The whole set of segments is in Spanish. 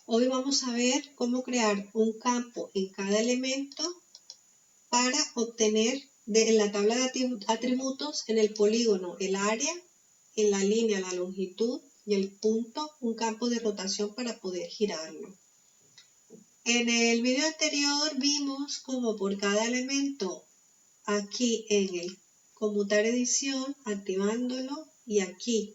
Hoy vamos a ver cómo crear un campo en cada elemento para obtener en la tabla de atributos en el polígono el área, en la línea la longitud y el punto un campo de rotación para poder girarlo. En el video anterior vimos cómo por cada elemento aquí en el conmutar edición, activándolo, y aquí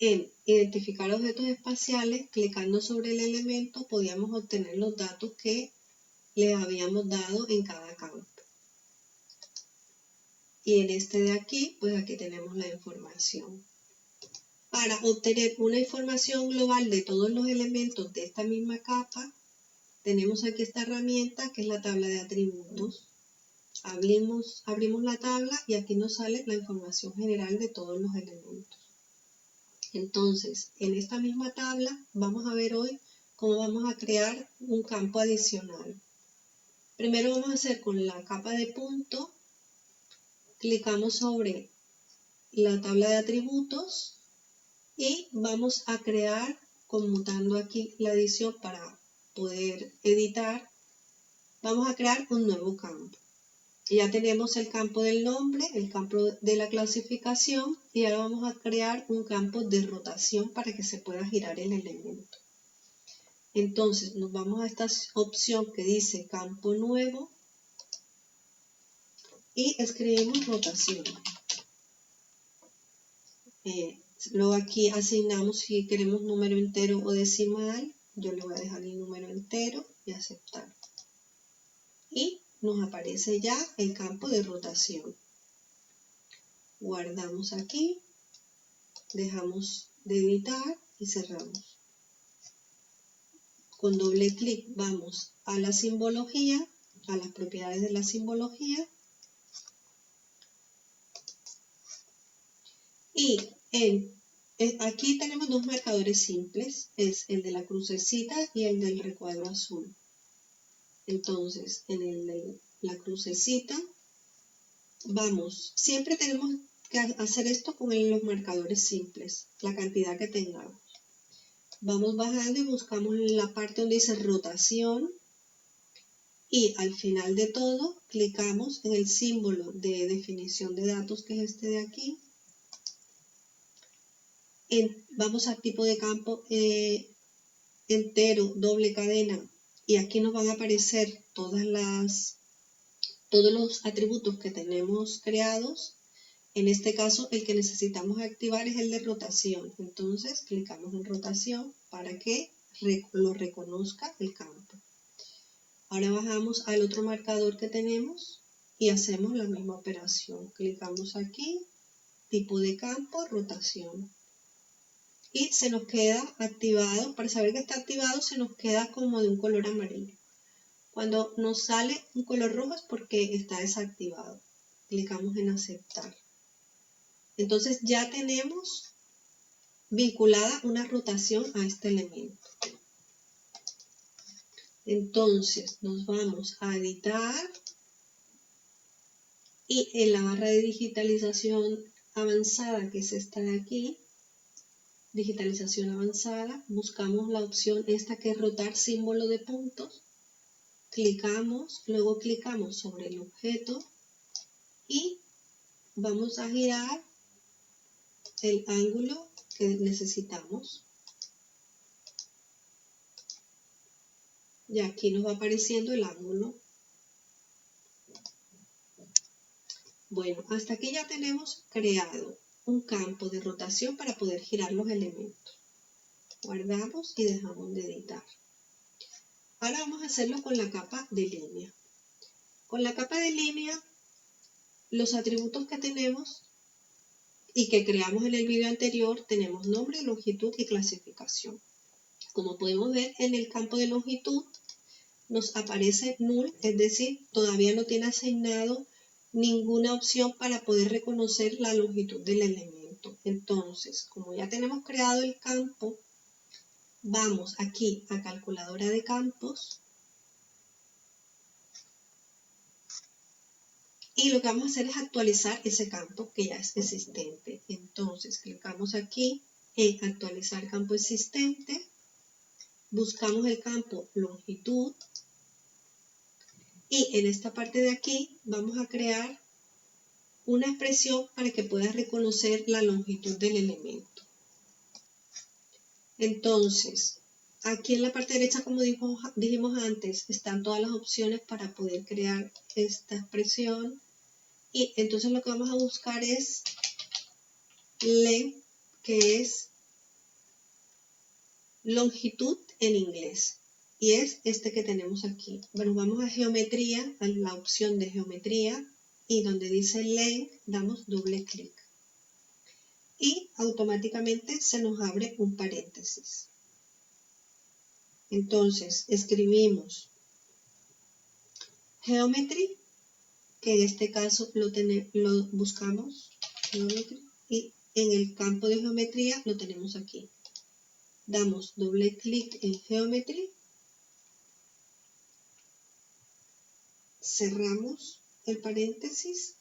en identificar objetos espaciales, clicando sobre el elemento, podíamos obtener los datos que le habíamos dado en cada campo. Y en este de aquí, pues aquí tenemos la información. Para obtener una información global de todos los elementos de esta misma capa, tenemos aquí esta herramienta que es la tabla de atributos. Abrimos la tabla y aquí nos sale la información general de todos los elementos. Entonces, en esta misma tabla vamos a ver hoy cómo vamos a crear un campo adicional. Primero vamos a hacer con la capa de punto, clicamos sobre la tabla de atributos y vamos a crear, conmutando aquí la edición para poder editar, vamos a crear un nuevo campo. Ya tenemos el campo del nombre, el campo de la clasificación y ahora vamos a crear un campo de rotación para que se pueda girar el elemento. Entonces nos vamos a esta opción que dice campo nuevo y escribimos rotación. Luego aquí asignamos si queremos número entero o decimal. Yo le voy a dejar el número entero y aceptar. Y nos aparece ya el campo de rotación. Guardamos aquí, dejamos de editar y cerramos. Con doble clic vamos a la simbología, a las propiedades de la simbología. Y aquí tenemos dos marcadores simples, es el de la crucecita y el del recuadro azul. Entonces, en el de la crucecita, siempre tenemos que hacer esto con los marcadores simples, la cantidad que tengamos. Vamos bajando y buscamos la parte donde dice rotación y al final de todo clicamos en el símbolo de definición de datos que es este de aquí. Vamos a tipo de campo entero, doble cadena, y aquí nos van a aparecer todos los atributos que tenemos creados. En este caso el que necesitamos activar es el de rotación, entonces clicamos en rotación para que lo reconozca el campo. Ahora bajamos al otro marcador que tenemos y hacemos la misma operación, clicamos aquí, tipo de campo, rotación. Y se nos queda activado, para saber que está activado se nos queda como de un color amarillo. Cuando nos sale un color rojo es porque está desactivado. Clicamos en aceptar. Entonces ya tenemos vinculada una rotación a este elemento. Entonces nos vamos a editar y en la barra de digitalización avanzada, que es esta de aquí, digitalización avanzada, buscamos la opción esta que es rotar símbolo de puntos, clicamos, luego clicamos sobre el objeto y vamos a girar el ángulo que necesitamos. Y aquí nos va apareciendo el ángulo. Bueno, hasta aquí ya tenemos creado un campo de rotación para poder girar los elementos. Guardamos y dejamos de editar. Ahora vamos a hacerlo con la capa de línea. Con la capa de línea, los atributos que tenemos y que creamos en el video anterior, tenemos nombre, longitud y clasificación. Como podemos ver, en el campo de longitud nos aparece null, es decir, todavía no tiene asignado ninguna opción para poder reconocer la longitud del elemento. Entonces, como ya tenemos creado el campo, vamos aquí a calculadora de campos y lo que vamos a hacer es actualizar ese campo que ya es existente. Entonces, clicamos aquí en actualizar campo existente, buscamos el campo longitud y en esta parte de aquí vamos a crear una expresión para que puedas reconocer la longitud del elemento. Entonces, aquí en la parte derecha, como dijimos antes, están todas las opciones para poder crear esta expresión. Y entonces lo que vamos a buscar es length, que es longitud en inglés. Y es este que tenemos aquí. Bueno, vamos a geometría, a la opción de geometría, y donde dice length, damos doble clic. Y automáticamente se nos abre un paréntesis. Entonces, escribimos geometry, que en este caso lo buscamos, geometry, y en el campo de geometría lo tenemos aquí. Damos doble clic en geometry, cerramos el paréntesis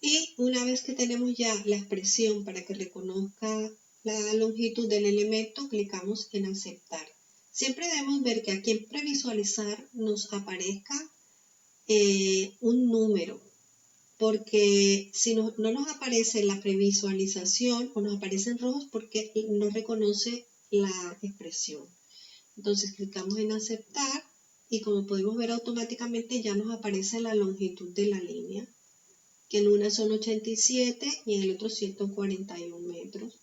y una vez que tenemos ya la expresión para que reconozca la longitud del elemento, clicamos en aceptar. Siempre debemos ver que aquí en previsualizar nos aparezca un número, porque si no nos aparece la previsualización o nos aparecen rojos porque no reconoce la expresión. Entonces clicamos en aceptar y como podemos ver automáticamente ya nos aparece la longitud de la línea, que en una son 87 y en el otro 141 metros.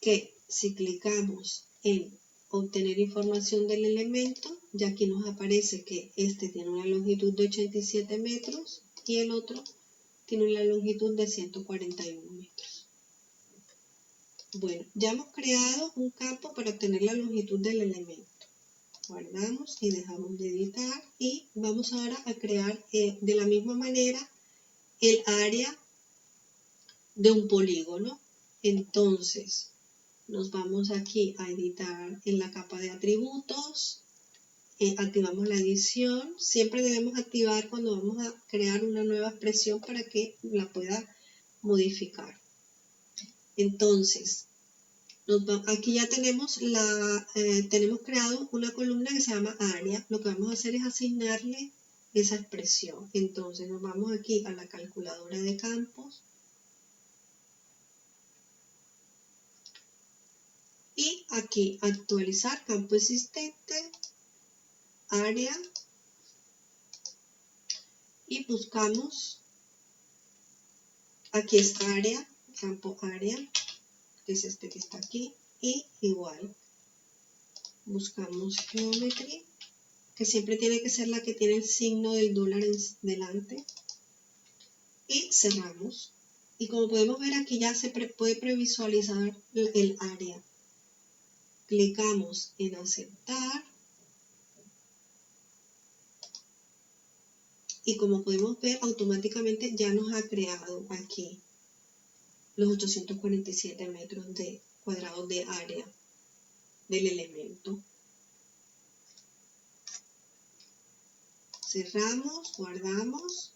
Que si clicamos en obtener información del elemento, ya aquí nos aparece que este tiene una longitud de 87 metros y el otro tiene una longitud de 141 metros. Bueno, ya hemos creado un campo para obtener la longitud del elemento. Guardamos y dejamos de editar y vamos ahora a crear de la misma manera el área de un polígono. Entonces, nos vamos aquí a editar en la capa de atributos, activamos la edición. Siempre debemos activar cuando vamos a crear una nueva expresión para que la pueda modificar. Entonces, aquí ya tenemos tenemos creado una columna que se llama área. Lo que vamos a hacer es asignarle esa expresión. Entonces nos vamos aquí a la calculadora de campos y aquí actualizar campo existente, área, y buscamos, aquí es área, campo área, que es este que está aquí, y igual buscamos geometry, que siempre tiene que ser la que tiene el signo del dólar delante, y cerramos. Y como podemos ver aquí ya se puede previsualizar el área. Clicamos en aceptar y como podemos ver automáticamente ya nos ha creado aquí los 847 metros cuadrados de área del elemento. Cerramos, guardamos.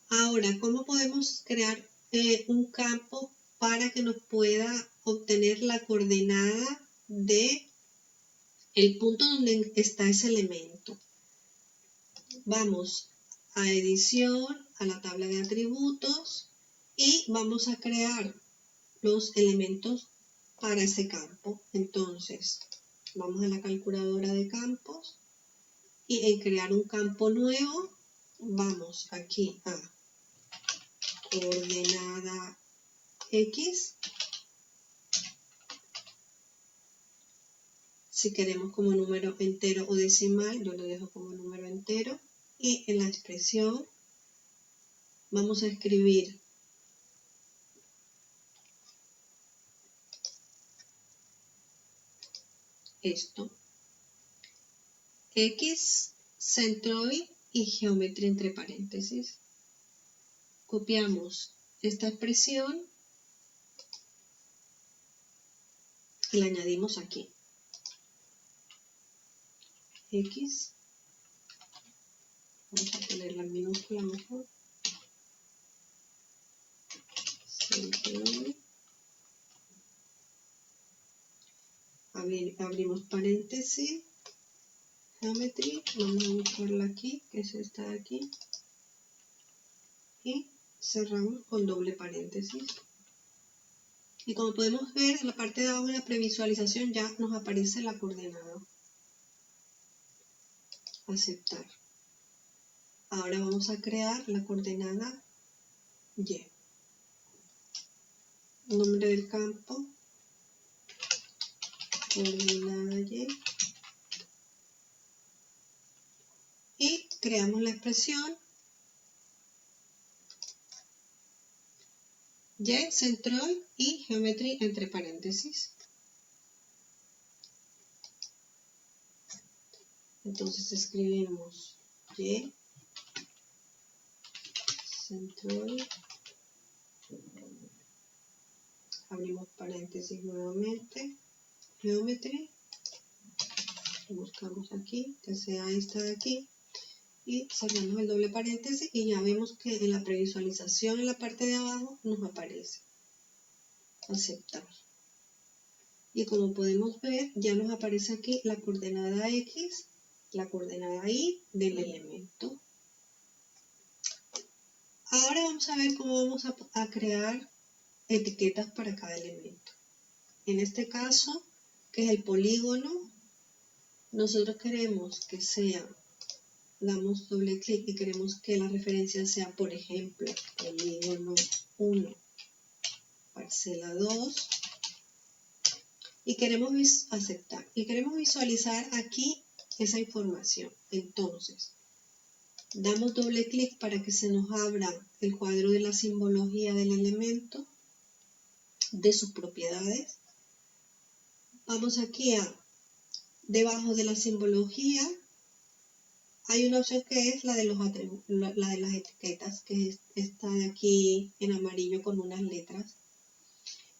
Ahora, ¿cómo podemos crear un campo para que nos pueda obtener la coordenada de el punto donde está ese elemento? Vamos a edición, a la tabla de atributos y vamos a crear los elementos para ese campo. Entonces, vamos a la calculadora de campos y en crear un campo nuevo, vamos aquí a coordenada X. Si queremos como número entero o decimal, yo lo dejo como número entero. Y en la expresión vamos a escribir esto. X, centroid y geometría entre paréntesis. Copiamos esta expresión y la añadimos aquí. X, vamos a ponerla en minúscula mejor, Centroid. Abrimos paréntesis, Geometry, vamos a buscarla aquí, que es esta de aquí, y cerramos con doble paréntesis. Y como podemos ver, en la parte de abajo de la previsualización ya nos aparece la coordenada. Aceptar. Ahora vamos a crear la coordenada Y. Nombre del campo, coordenada Y. Y creamos la expresión Y, centroid y geometry entre paréntesis. Entonces escribimos Y, centroid, abrimos paréntesis nuevamente, geometry, buscamos aquí, que sea esta de aquí, y cerramos el doble paréntesis y ya vemos que en la previsualización en la parte de abajo nos aparece. Aceptar. Y como podemos ver, ya nos aparece aquí la coordenada X, la coordenada Y del elemento. Ahora vamos a ver cómo vamos a crear etiquetas para cada elemento. En este caso, que es el polígono, nosotros queremos que sea, damos doble clic y queremos que la referencia sea, por ejemplo, polígono 1, parcela 2, y queremos aceptar. Y queremos visualizar aquí esa información. Entonces, damos doble clic para que se nos abra el cuadro de la simbología del elemento, de sus propiedades. Vamos aquí a, debajo de la simbología, hay una opción que es la de las etiquetas, que está aquí en amarillo con unas letras.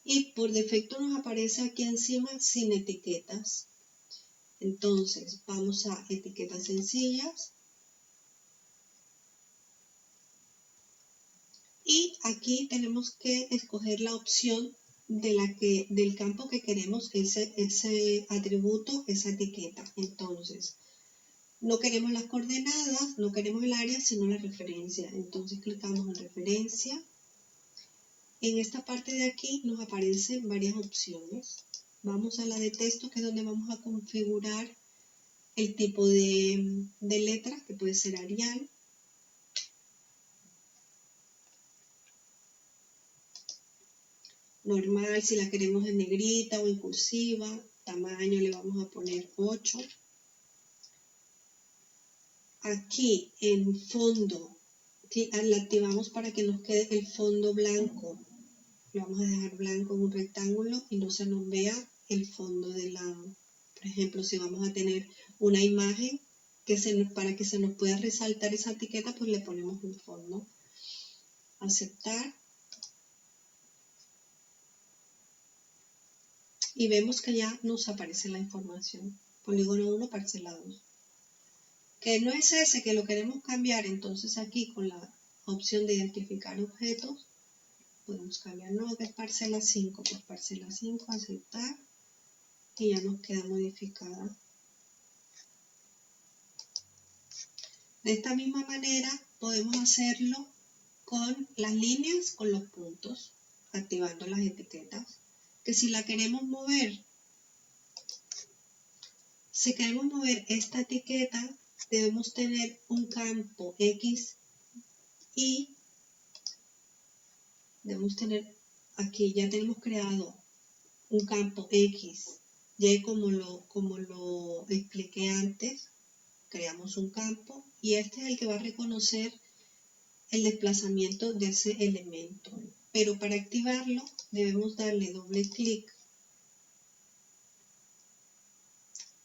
Y por defecto nos aparece aquí encima sin etiquetas. Entonces vamos a etiquetas sencillas. Y aquí tenemos que escoger la opción del campo que queremos ese atributo, esa etiqueta. Entonces, no queremos las coordenadas, no queremos el área, sino la referencia. Entonces clicamos en referencia. En esta parte de aquí nos aparecen varias opciones. Vamos a la de texto, que es donde vamos a configurar el tipo de letra, que puede ser Arial. Normal, si la queremos en negrita o en cursiva. Tamaño le vamos a poner 8. Aquí en fondo, la activamos para que nos quede el fondo blanco. Lo vamos a dejar blanco en un rectángulo y no se nos vea el fondo de la... Por ejemplo, si vamos a tener una imagen para que se nos pueda resaltar esa etiqueta, pues le ponemos un fondo. Aceptar. Y vemos que ya nos aparece la información. Polígono 1, parcela 2. Que no es ese, que lo queremos cambiar, entonces aquí con la opción de identificar objetos, podemos cambiar, no, que es parcela 5, pues parcela 5, aceptar, y ya nos queda modificada. De esta misma manera podemos hacerlo con las líneas, con los puntos, activando las etiquetas. Que si la queremos mover, si queremos mover esta etiqueta, debemos tener un campo X y debemos tener aquí, ya tenemos creado un campo X, Y como lo expliqué antes, creamos un campo y este es el que va a reconocer el desplazamiento de ese elemento. Pero para activarlo debemos darle doble clic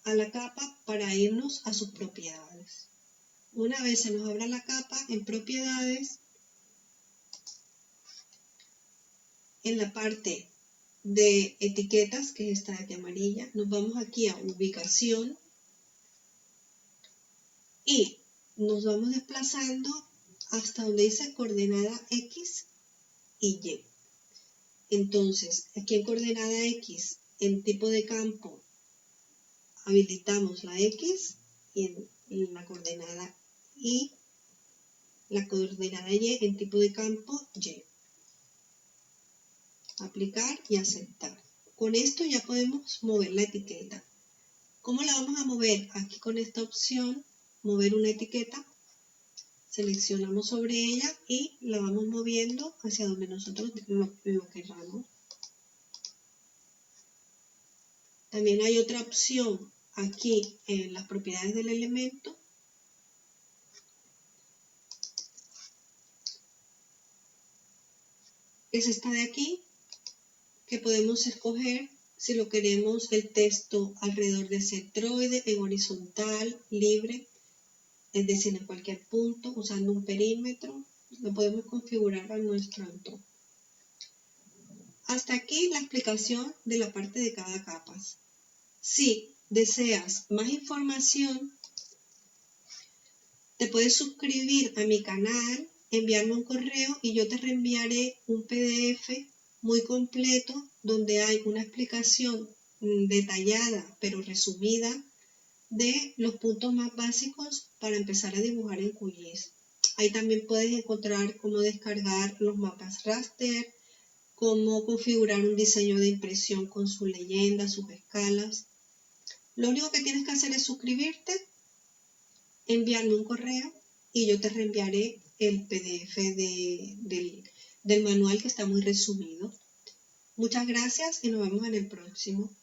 a la capa para irnos a sus propiedades. Una vez se nos abra la capa en propiedades, en la parte de etiquetas, que es esta de aquí amarilla, nos vamos aquí a ubicación y nos vamos desplazando hasta donde dice coordenada X y Y. Entonces, aquí en coordenada X, en tipo de campo, habilitamos la X y en la coordenada Y, la coordenada Y en tipo de campo Y. Aplicar y aceptar. Con esto ya podemos mover la etiqueta. ¿Cómo la vamos a mover? Aquí con esta opción, mover una etiqueta. Seleccionamos sobre ella y la vamos moviendo hacia donde nosotros lo queramos. También hay otra opción aquí en las propiedades del elemento. Es esta de aquí, que podemos escoger si lo queremos el texto alrededor del centroide, en horizontal, libre, es decir, en cualquier punto, usando un perímetro. Lo podemos configurar a nuestro antojo. Hasta aquí la explicación de la parte de cada capa. Si deseas más información, te puedes suscribir a mi canal, enviarme un correo y yo te reenviaré un PDF muy completo donde hay una explicación detallada pero resumida de los puntos más básicos para empezar a dibujar en QGIS. Ahí también puedes encontrar cómo descargar los mapas raster, cómo configurar un diseño de impresión con sus leyendas, sus escalas. Lo único que tienes que hacer es suscribirte, enviarme un correo y yo te reenviaré el PDF del manual que está muy resumido. Muchas gracias y nos vemos en el próximo.